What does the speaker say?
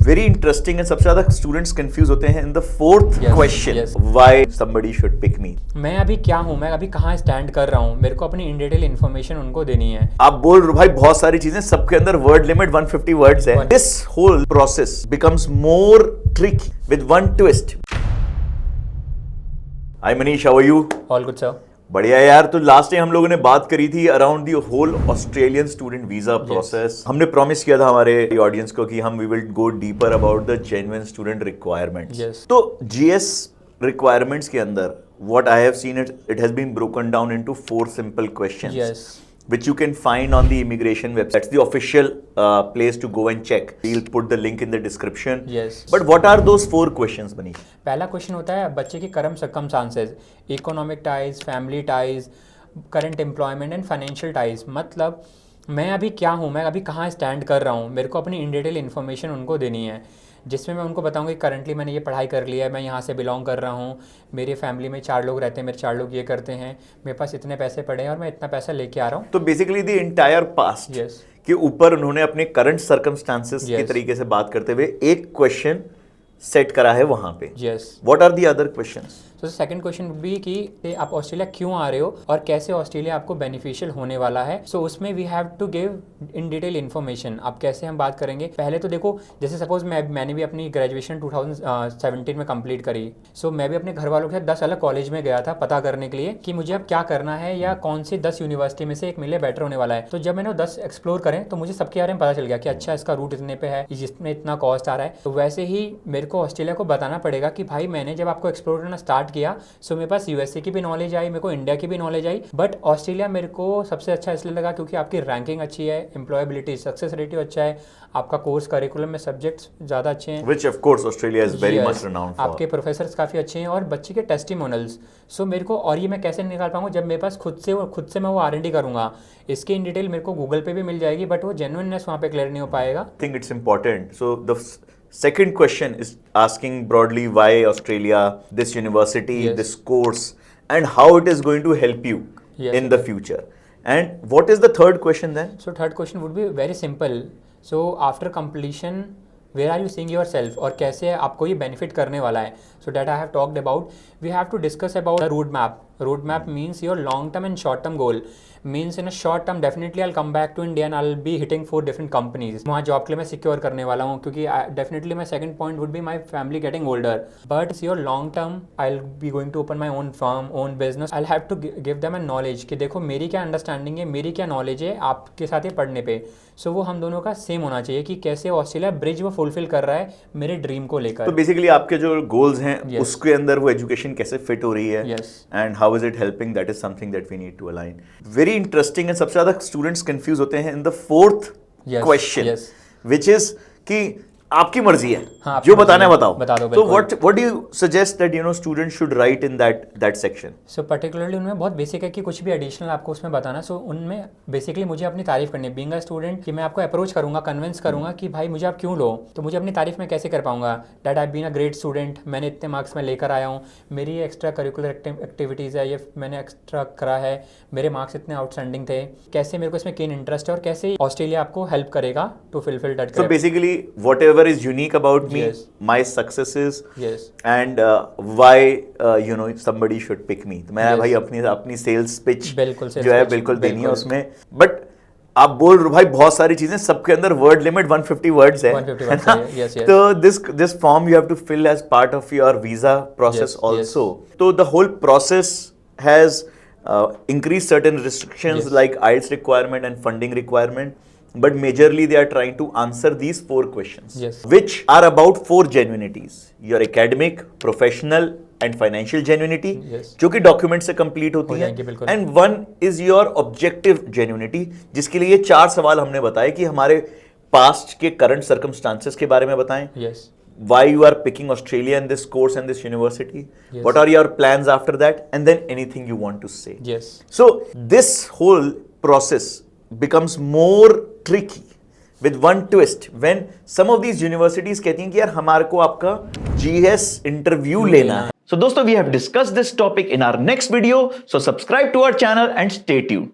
Very interesting है। सबसे ज्यादा स्टूडेंट्स कंफ्यूज होते हैं in the fourth question, why somebody should pick me. मैं अभी क्या हूँ, मैं अभी कहाँ स्टैंड कर रहा हूँ, मेरे को अपनी इन डिटेल इन्फॉर्मेशन उनको देनी है। आप बोल रहे हो भाई बहुत सारी चीजें, सबके अंदर वर्ड लिमिट 150 वर्ड्स है। This whole process becomes more tricky with one twist. Hi Manish, how are you? All good sir. बढ़िया यार। तो लास्ट टाइम हम लोगों ने बात करी थी around the whole Australian student visa process. हमने प्रॉमिस किया था हमारे ऑडियंस को कि हम we will go deeper about the genuine student requirements. तो जीएस रिक्वायरमेंट्स के अंदर what I have seen it has been broken down into 4 simple questions which you can find on the immigration website. That's the official place to go and check. We'll put the link in the description. Yes. But what are those 4 questions, Manish? पहला question होता है बच्चे के current circumstances, economic ties, family ties, current employment and financial ties. मतलब मैं अभी क्या हूँ, मैं अभी कहाँ स्टैंड कर रहा हूँ, मेरे को अपनी इन डिटेल इन्फॉर्मेशन उनको देनी है, जिसमें मैं उनको बताऊंगा कि करंटली मैंने ये पढ़ाई कर लिया है, मैं यहाँ से बिलोंग कर रहा हूँ, मेरी फैमिली में 4 लोग रहते हैं, मेरे 4 लोग ये करते हैं, मेरे पास इतने पैसे पड़े हैं और मैं इतना पैसा लेके आ रहा हूँ। तो बेसिकली द एंटायर पास्ट के ऊपर उन्होंने अपने करंट सर्कमस्टांसेस के तरीके से बात करते हुए एक क्वेश्चन सेट करा है वहां पे। What are the other questions? तो सेकंड क्वेश्चन भी कि आप ऑस्ट्रेलिया क्यों आ रहे हो और कैसे ऑस्ट्रेलिया आपको बेनिफिशियल होने वाला है। सो उसमें we have to give in detail information. अब कैसे हम बात करेंगे, पहले तो देखो जैसे सपोज मैंने भी अपनी ग्रेजुएशन 2017 में कंप्लीट करी। सो मैं भी अपने घर वालों के साथ 10 अलग कॉलेज में गया था पता करने के लिए कि मुझे अब क्या करना है या कौन सी 10 यूनिवर्सिटी में से एक मिले बेटर होने वाला है। तो जब मैंने 10 एक्सप्लोर करें तो मुझे सबके बारे में पता चल गया कि अच्छा इसका रूट इतने पे है, जिसमें इतना कॉस्ट आ रहा है। तो वैसे ही मेरे को ऑस्ट्रेलिया को बताना पड़ेगा कि भाई मैंने जब आपको एक्सप्लोर करना स्टार्ट किया सो मेरे पास यूएसए की भी नॉलेज आई, मेरे को इंडिया की भी नॉलेज आई, बट ऑस्ट्रेलिया मेरे को सबसे अच्छा इसलिए लगा क्योंकि आपकी रैंकिंग अच्छी है, एम्प्लॉयबिलिटी सक्सेस रेटिव अच्छा है, आपका कोर्स करिकुलम में सब्जेक्ट्स ज़्यादा अच्छे हैं, which of course Australia is very much renowned for. आपके प्रोफेसर्स काफ़ी अच्छे हैं और बच्चे के टेस्टिमोनल्स। सो मेरे को, और ये मैं कैसे निकाल पाऊंगा जब मेरे पास खुद से मैं वो R&D करूंगा। इसकी इन डिटेल मेरे को गूगल पे भी मिल जाएगी, बट वो जेन्युइननेस वहाँ पे क्लियर नहीं हो पाएगा। I think it's important. So the second question is asking broadly why Australia, this university, this course, and how it is going to help you in the future. And what is the third question then? So third question would be very simple. So after completion, where are you seeing yourself और कैसे आपको ये benefit करने वाला है। So that I have talked about. We have to discuss about the roadmap. Roadmap means your long term and short term goal. Means in a short term definitely I'll come back to India and I'll be hitting 4 different companies. वहाँ job के लिए मैं secure करने वाला हूँ क्योंकि definitely my second point would be my family getting older. But your long term I'll be going to open my own firm, own business. I'll have to give them a knowledge कि देखो मेरी क्या understanding है, मेरी क्या knowledge है आपके साथ ये पढ़ने पे। सो वो हम दोनों का सेम होना चाहिए कि कैसे ऑस्ट्रेलिया ब्रिज वो फुलफिल कर रहा है मेरे ड्रीम को लेकर। तो बेसिकली आपके जो गोल्स हैं उसके अंदर वो एजुकेशन कैसे फिट हो रही है and how is it helping, that is something that we need to align. Very interesting है। सबसे ज्यादा स्टूडेंट्स कंफ्यूज होते हैं in the fourth question which is कि आपकी मर्जी है, हाँ, जो बताना है बताओ। बता दो। तो what do you suggest that student should write in that section? So particularly उनमें बहुत बेसिक है कि कुछ भी एडिशनल आपको उसमें बताना। सो उनमें बेसिकली मुझे अपनी तारीफ करनी है बीइंग अ स्टूडेंट, कि मैं आपको अप्रोच करूंगा, कन्विंस करूंगा कि भाई मुझे आप क्यों लो। तो मुझे अपनी तारीफ में कैसे कर पाऊंगा, that I been a great student, मैंने इतने मार्क्स में लेकर आया हूँ, मेरी एक्स्ट्रा करिकुलर एक्टिविटीज़ है, ये मैंने एक्स्ट्रा करा है, मेरे मार्क्स इतने आउटस्टैंडिंग थे, कैसे मेरे को इसमें केन इंटरेस्ट है और कैसे ऑस्ट्रेलिया आपको हेल्प करेगा to fulfil that. So basically whatever is unique about me, my successes, and why somebody should pick me. तो मैं भाई अपनी सेल्स पिच जो है बिल्कुल देनी है उसमें। बट आप बोल रहे हो भाई बहुत सारी चीजें, सबके अंदर वर्ड लिमिट 150 वर्ड्स है। तो this form you have to fill as part of your visa process also. So the whole process has increased certain restrictions like IELTS requirement and funding requirement. But majorly they are trying to answer these 4 questions, which are about 4 genuinities: your academic, professional and financial genuinity, जो कि document से complete होती है, and 1 is your objective genuinity, जिसके लिए 4 सवाल हमने बताए कि हमारे पास्ट के करंट सर्कमस्टांसेस के बारे में बताएं, why you are picking Australia in this course and this university, what are your plans after that, and then anything you want to say. So this whole process becomes more tricky with one twist when some of these universities कहती हैं कि यार हमारे को आपका GS interview लेना है। So दोस्तों, we have discussed this topic in our next video, so subscribe to our channel and stay tuned.